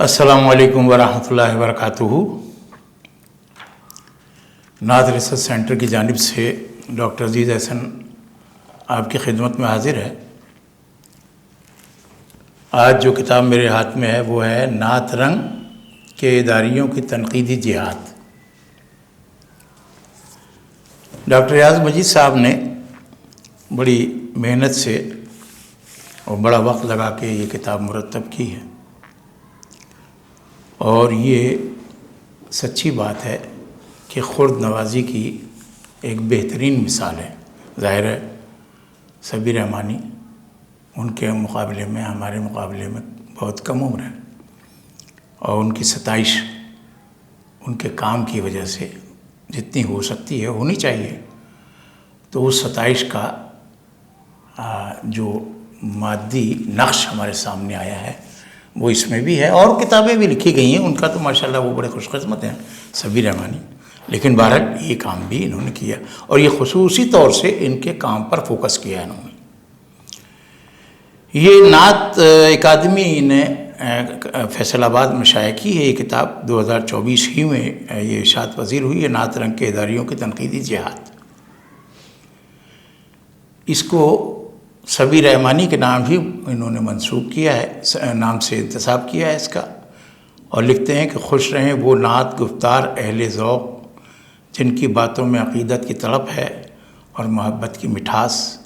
السلام علیکم ورحمۃ اللہ وبرکاتہ۔ نعت ریسرچ سینٹر کی جانب سے ڈاکٹر عزیز احسن آپ کی خدمت میں حاضر ہے۔ آج جو کتاب میرے ہاتھ میں ہے وہ ہے نعت رنگ کے اداریوں کی تنقیدی جہاد۔ ڈاکٹر ریاض مجید صاحب نے بڑی محنت سے اور بڑا وقت لگا کے یہ کتاب مرتب کی ہے، اور یہ سچی بات ہے کہ خرد نوازی کی ایک بہترین مثال ہے۔ ظاہر ہے صبی رحمانی ان کے مقابلے میں، ہمارے مقابلے میں بہت کم عمر ہے، اور ان کی ستائش ان کے کام کی وجہ سے جتنی ہو سکتی ہے ہونی چاہیے، تو اس ستائش کا جو مادی نقش ہمارے سامنے آیا ہے وہ اس میں بھی ہے، اور کتابیں بھی لکھی گئی ہیں ان کا، تو ماشاءاللہ وہ بڑے خوش قسمت ہیں صبی رحمانی۔ لیکن بہرحال یہ کام بھی انہوں نے کیا، اور یہ خصوصی طور سے ان کے کام پر فوکس کیا انہوں نے۔ یہ نعت اکادمی نے فیصل آباد میں شائع کی ہے یہ کتاب، 2024 ہی میں یہ اشاعت پذیر ہوئی ہے، نعت رنگ کے اداریوں کی تنقیدی جہاد۔ اس کو صبی رحمانی کے نام ہی انہوں نے منسوب کیا ہے، نام سے انتساب کیا ہے اس کا، اور لکھتے ہیں کہ خوش رہیں وہ نعت گفتار اہل ذوق جن کی باتوں میں عقیدت کی تڑپ ہے اور محبت کی مٹھاس،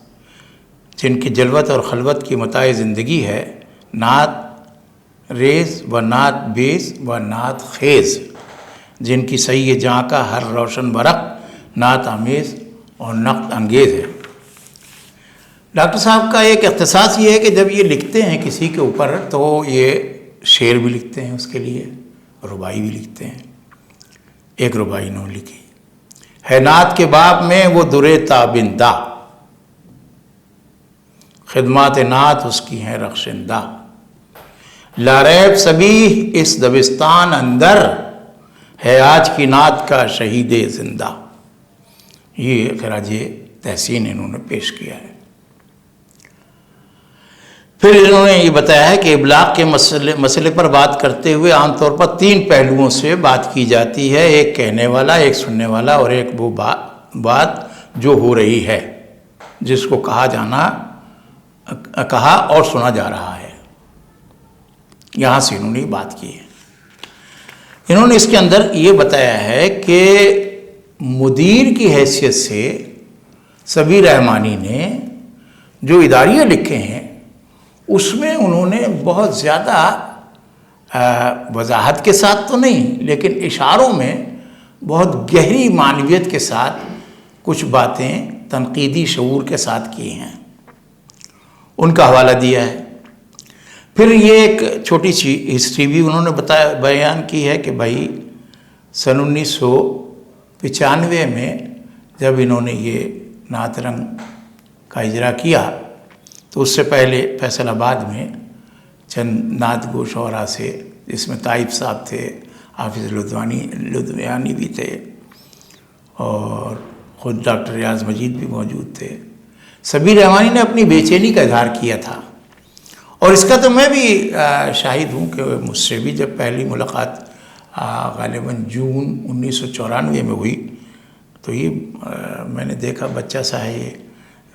جن کی جلوت اور خلوت کی متاع زندگی ہے، نعت ریز و نعت بیز و نعت خیز، جن کی صحیح جاں کا ہر روشن برق نعت آمیز اور نقد انگیز ہے۔ ڈاکٹر صاحب کا ایک اختصاص یہ ہے کہ جب یہ لکھتے ہیں کسی کے اوپر تو یہ شعر بھی لکھتے ہیں، اس کے لیے ربائی بھی لکھتے ہیں۔ ایک ربائی انہوں نے لکھی ہے، نعت کے باب میں وہ درے تابندہ، خدمات نعت اس کی ہیں رخشندہ، لا ریب سبیح اس دبستان اندر ہے آج کی نعت کا شہید زندہ۔ یہ خراج تحسین انہوں نے پیش کیا ہے۔ پھر انہوں نے یہ بتایا ہے کہ ابلاغ کے مسئلے پر بات کرتے ہوئے عام طور پر 3 پہلوؤں سے بات کی جاتی ہے، ایک کہنے والا، ایک سننے والا، اور ایک وہ بات جو ہو رہی ہے، جس کو کہا اور سنا جا رہا ہے۔ یہاں سے انہوں نے یہ بات کی ہے۔ انہوں نے اس کے اندر یہ بتایا ہے کہ مدیر کی حیثیت سے صبی رحمانی نے جو اداریے لکھے ہیں اس میں انہوں نے بہت زیادہ وضاحت کے ساتھ تو نہیں، لیکن اشاروں میں بہت گہری معنویت کے ساتھ کچھ باتیں تنقیدی شعور کے ساتھ کی ہیں، ان کا حوالہ دیا ہے۔ پھر یہ ایک چھوٹی سی ہسٹری بھی انہوں نے بیان کی ہے کہ بھائی سن 1995 میں جب انہوں نے یہ نعت رنگ کا اجرا کیا تو اس سے پہلے فیصل آباد میں چند نعت گو شعراء سے، جس میں طائف صاحب تھے، حافظ لدھیانوی بھی تھے، اور خود ڈاکٹر ریاض مجید بھی موجود تھے، صبی رحمانی نے اپنی بے چینی کا اظہار کیا تھا، اور اس کا تو میں بھی شاہد ہوں کہ مجھ سے بھی جب پہلی ملاقات غالباً جون 1994 میں ہوئی تو یہ میں نے دیکھا بچہ سا ہے، یہ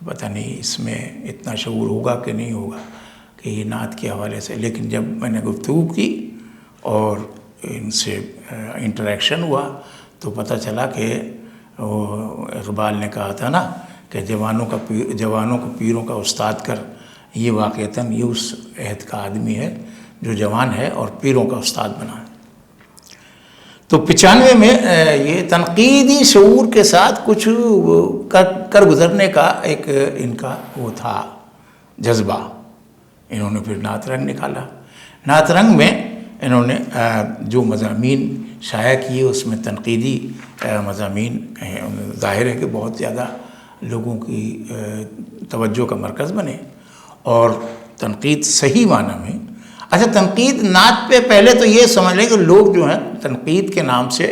پتہ نہیں اس میں اتنا شعور ہوگا کہ نہیں ہوگا کہ یہ نعت کے حوالے سے، لیکن جب میں نے گفتگو کی اور ان سے انٹریکشن ہوا تو پتہ چلا کہ اقبال نے کہا تھا نا کہ جوانوں کو پیروں کا استاد کر، یہ واقعتاً یہ اس عہد کا آدمی ہے جو جوان ہے اور پیروں کا استاد بنا ہے۔ تو 95 میں یہ تنقیدی شعور کے ساتھ کچھ کر گزرنے کا ایک ان کا وہ تھا جذبہ۔ انہوں نے پھر نعت رنگ نکالا۔ نعت رنگ میں انہوں نے جو مضامین شائع کیے اس میں تنقیدی مضامین ہیں، ظاہر ہے کہ بہت زیادہ لوگوں کی توجہ کا مرکز بنے، اور تنقید صحیح معنی میں۔ اچھا، تنقید نعت پہ پہلے تو یہ سمجھ لیں کہ لوگ جو ہیں تنقید کے نام سے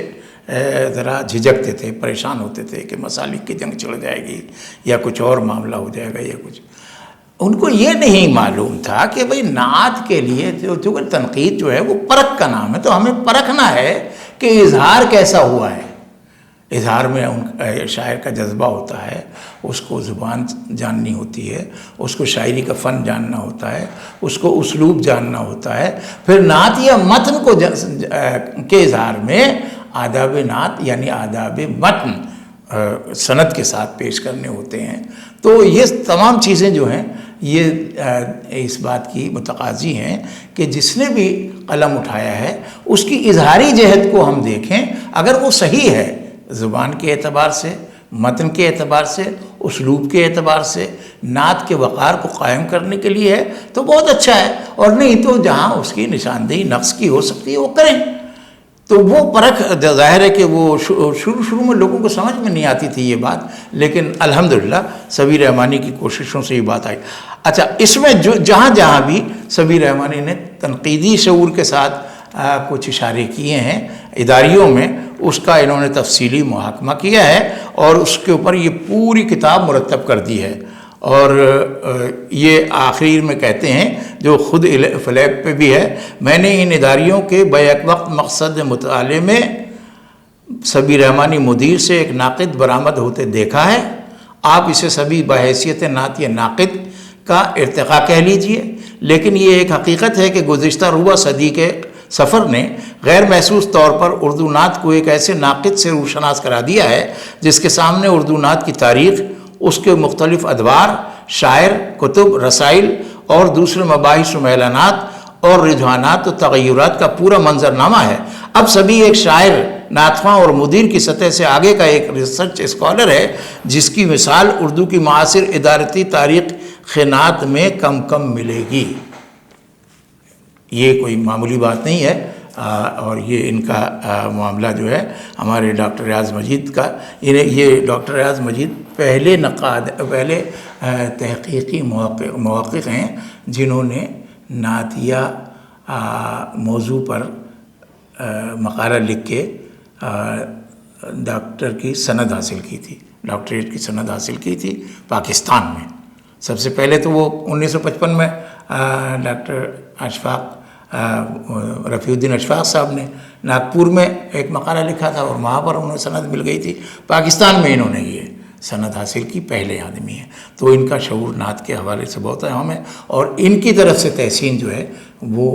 ذرا جھجکتے تھے، پریشان ہوتے تھے کہ مسالک کی جنگ چڑھ جائے گی یا کچھ اور معاملہ ہو جائے گا یا کچھ۔ ان کو یہ نہیں معلوم تھا کہ بھئی نعت کے لیے جو تنقید جو ہے وہ پرکھ کا نام ہے، تو ہمیں پرکھنا ہے کہ اظہار کیسا ہوا ہے۔ اظہار میں شاعر کا جذبہ ہوتا ہے، اس کو زبان جاننی ہوتی ہے، اس کو شاعری کا فن جاننا ہوتا ہے، اس کو اسلوب جاننا ہوتا ہے۔ پھر نعت یا متن کو کے اظہار میں آداب نعت یعنی آداب متن سند کے ساتھ پیش کرنے ہوتے ہیں۔ تو یہ تمام چیزیں جو ہیں یہ اس بات کی متقاضی ہیں کہ جس نے بھی قلم اٹھایا ہے اس کی اظہاری جہت کو ہم دیکھیں، اگر وہ صحیح ہے زبان کے اعتبار سے، متن کے اعتبار سے، اسلوب کے اعتبار سے، نعت کے وقار کو قائم کرنے کے لیے ہے تو بہت اچھا ہے، اور نہیں تو جہاں اس کی نشاندہی نقص کی ہو سکتی ہے وہ کریں۔ تو وہ پرکھ ظاہر ہے کہ وہ شروع میں لوگوں کو سمجھ میں نہیں آتی تھی یہ بات، لیکن الحمدللہ سبیر رحمانی کی کوششوں سے یہ بات آئی۔ اچھا، اس میں جہاں جہاں بھی سبیر رحمانی نے تنقیدی شعور کے ساتھ کچھ اشارے کیے ہیں اداریوں میں، اس کا انہوں نے تفصیلی محاکمہ کیا ہے اور اس کے اوپر یہ پوری کتاب مرتب کر دی ہے۔ اور یہ آخر میں کہتے ہیں جو خود فلیب پہ بھی ہے، میں نے ان اداریوں کے بیک وقت مقصد مطالعے میں سبیر رحمانی مدیر سے ایک ناقد برآمد ہوتے دیکھا ہے۔ آپ اسے سبھی بحیثیت نعت یا ناقد کا ارتقاء کہہ لیجئے، لیکن یہ ایک حقیقت ہے کہ گزشتہ ربع صدی کے سفر نے غیر محسوس طور پر اردو نعت کو ایک ایسے ناقد سے روشناس کرا دیا ہے جس کے سامنے اردو نعت کی تاریخ، اس کے مختلف ادوار، شاعر، کتب، رسائل اور دوسرے مباحث و میلانات اور رجحانات و تغیرات کا پورا منظرنامہ ہے۔ اب سبھی ایک شاعر، نعت خواں اور مدیر کی سطح سے آگے کا ایک ریسرچ اسکالر ہے جس کی مثال اردو کی معاصر ادارتی تاریخ نعت میں کم ملے گی۔ یہ کوئی معمولی بات نہیں ہے، اور یہ ان کا معاملہ جو ہے ہمارے ڈاکٹر ریاض مجید کا، یہ ڈاکٹر ریاض مجید پہلے تحقیقی محقق ہیں جنہوں نے نعتیہ موضوع پر مقالہ لکھ کے ڈاکٹر کی سند حاصل کی تھی، ڈاکٹریٹ کی سند حاصل کی تھی پاکستان میں۔ سب سے پہلے تو وہ 1955 میں ڈاکٹر اشفاق رفیع الدین اشفاق صاحب نے ناگپور میں ایک مقالہ لکھا تھا اور وہاں پر انہیں سند مل گئی تھی۔ پاکستان میں انہوں نے یہ سند حاصل کی، پہلے آدمی ہیں، تو ان کا شعور نعت کے حوالے سے بہت اہم ہے، اور ان کی طرف سے تحسین جو ہے وہ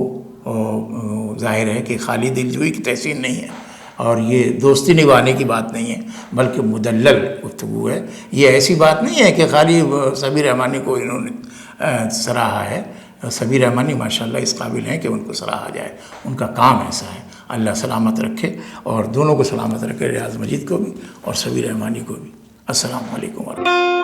ظاہر ہے کہ خالی دلجوئی کی تحسین نہیں ہے، اور یہ دوستی نبھانے کی بات نہیں ہے بلکہ مدلل گفتگو ہے۔ یہ ایسی بات نہیں ہے کہ خالی سبیر رحمانی کو انہوں نے سراہا ہے۔ سبیر رحمانی ماشاءاللہ اس قابل ہیں کہ ان کو سراہا جائے، ان کا کام ایسا ہے۔ اللہ سلامت رکھے، اور دونوں کو سلامت رکھے، ریاض مجید کو بھی اور سبیر رحمانی کو بھی۔ السلام علیکم ورحمۃ اللہ۔